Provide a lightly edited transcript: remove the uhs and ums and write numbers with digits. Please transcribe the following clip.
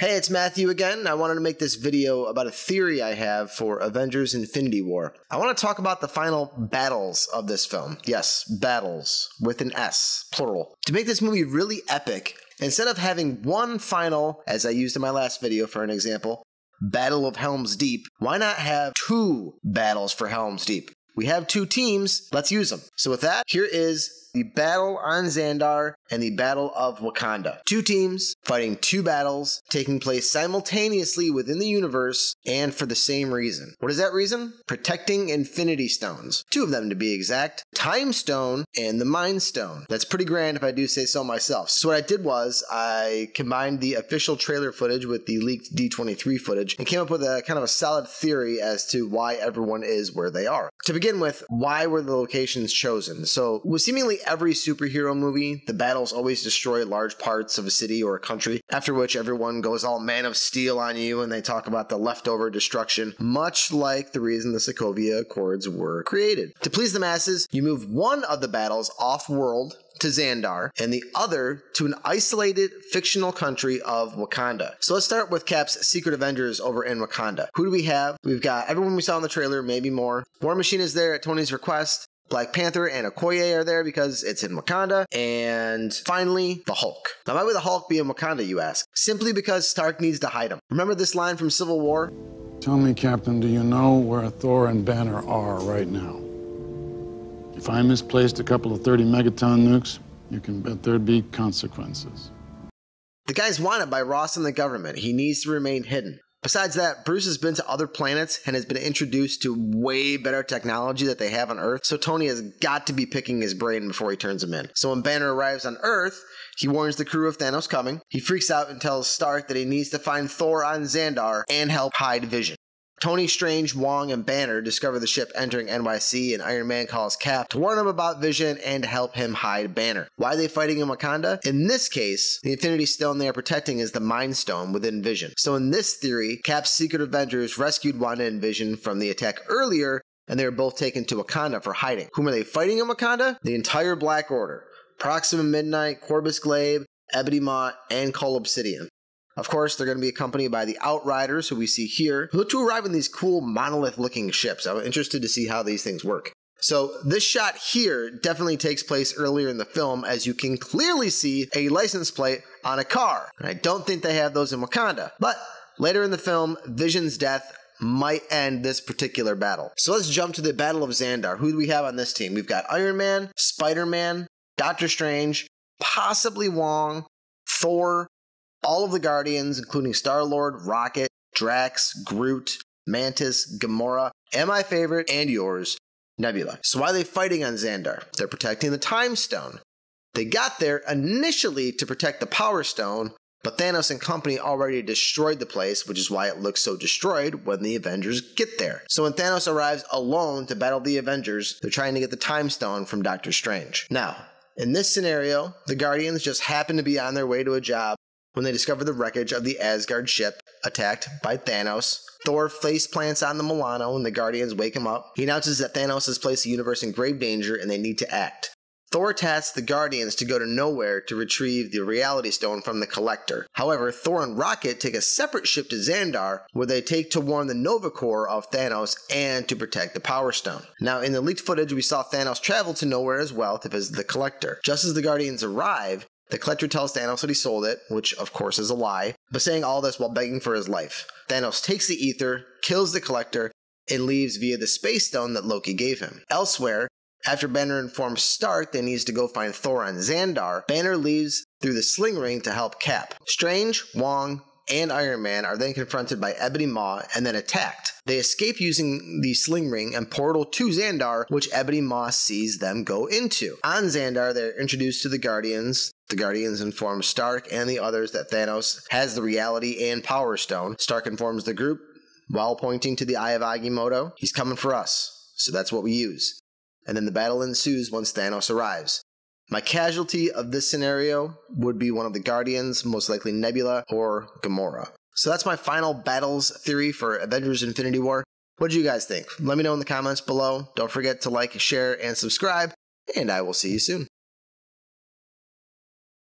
Hey, it's Matthew again. I wanted to make this video about a theory I have for Avengers Infinity War. I want to talk about the final battles of this film. Yes, battles, with an S, plural. To make this movie really epic, instead of having one final, as I used in my last video for an example, Battle of Helm's Deep, why not have two battles for Helm's Deep? We have two teams, let's use them. So with that, here is the battle on Xandar and the Battle of Wakanda. Two teams fighting two battles taking place simultaneously within the universe and for the same reason. What is that reason? Protecting Infinity Stones. Two of them to be exact. Time Stone and the Mind Stone. That's pretty grand if I do say so myself. So what I did was I combined the official trailer footage with the leaked D23 footage and came up with a kind of a solid theory as to why everyone is where they are. To begin with, why were the locations chosen? So with seemingly every superhero movie, the battles always destroy large parts of a city or a country, after which everyone goes all Man of Steel on you and they talk about the leftover destruction, much like the reason the Sokovia Accords were created. To please the masses, you move one of the battles off-world to Xandar and the other to an isolated fictional country of Wakanda. So let's start with Cap's Secret Avengers over in Wakanda. Who do we have? We've got everyone we saw in the trailer, maybe more. War Machine is there at Tony's request. Black Panther and Okoye are there because it's in Wakanda. And finally, the Hulk. Now, why would the Hulk be in Wakanda, you ask? Simply because Stark needs to hide him. Remember this line from Civil War? Tell me, Captain, do you know where Thor and Banner are right now? If I misplaced a couple of 30 megaton nukes, you can bet there'd be consequences. The guy's wanted by Ross and the government. He needs to remain hidden. Besides that, Bruce has been to other planets and has been introduced to way better technology that they have on Earth, so Tony has got to be picking his brain before he turns him in. So when Banner arrives on Earth, he warns the crew of Thanos coming. He freaks out and tells Stark that he needs to find Thor on Xandar and help hide Vision. Tony, Strange, Wong, and Banner discover the ship entering NYC, and Iron Man calls Cap to warn him about Vision and to help him hide Banner. Why are they fighting in Wakanda? In this case, the Infinity Stone they are protecting is the Mind Stone within Vision. So in this theory, Cap's Secret Avengers rescued Wanda and Vision from the attack earlier, and they were both taken to Wakanda for hiding. Whom are they fighting in Wakanda? The entire Black Order. Proxima Midnight, Corvus Glaive, Ebony Maw, and Cull Obsidian. Of course, they're going to be accompanied by the Outriders, who we see here, who look to arrive in these cool monolith-looking ships. I'm interested to see how these things work. So this shot here definitely takes place earlier in the film, as you can clearly see a license plate on a car. And I don't think they have those in Wakanda. But later in the film, Vision's death might end this particular battle. So let's jump to the Battle of Xandar. Who do we have on this team? We've got Iron Man, Spider-Man, Doctor Strange, possibly Wong, Thor, all of the Guardians, including Star-Lord, Rocket, Drax, Groot, Mantis, Gamora, and my favorite, and yours, Nebula. So why are they fighting on Xandar? They're protecting the Time Stone. They got there initially to protect the Power Stone, but Thanos and company already destroyed the place, which is why it looks so destroyed when the Avengers get there. So when Thanos arrives alone to battle the Avengers, they're trying to get the Time Stone from Doctor Strange. Now, in this scenario, the Guardians just happen to be on their way to a job when they discover the wreckage of the Asgard ship attacked by Thanos. Thor face plants on the Milano and the Guardians wake him up. He announces that Thanos has placed the universe in grave danger and they need to act. Thor tasks the Guardians to go to nowhere to retrieve the Reality Stone from the Collector. However, Thor and Rocket take a separate ship to Xandar, where they take to warn the Nova Corps of Thanos and to protect the Power Stone. Now, in the leaked footage, we saw Thanos travel to nowhere as well to visit the Collector. Just as the Guardians arrive, the Collector tells Thanos that he sold it, which of course is a lie, but saying all this while begging for his life. Thanos takes the ether, kills the Collector, and leaves via the Space Stone that Loki gave him. Elsewhere, after Banner informs Stark that he needs to go find Thor on Xandar, Banner leaves through the sling ring to help Cap. Strange, Wong, and Iron Man are then confronted by Ebony Maw and then attacked. They escape using the sling ring and portal to Xandar, which Ebony Maw sees them go into. On Xandar, they're introduced to the Guardians. The Guardians inform Stark and the others that Thanos has the Reality and Power Stone. Stark informs the group, while pointing to the Eye of Agamotto, he's coming for us, so that's what we use. And then the battle ensues once Thanos arrives. My casualty of this scenario would be one of the Guardians, most likely Nebula or Gamora. So that's my final battles theory for Avengers Infinity War. What do you guys think? Let me know in the comments below. Don't forget to like, share, and subscribe, and I will see you soon.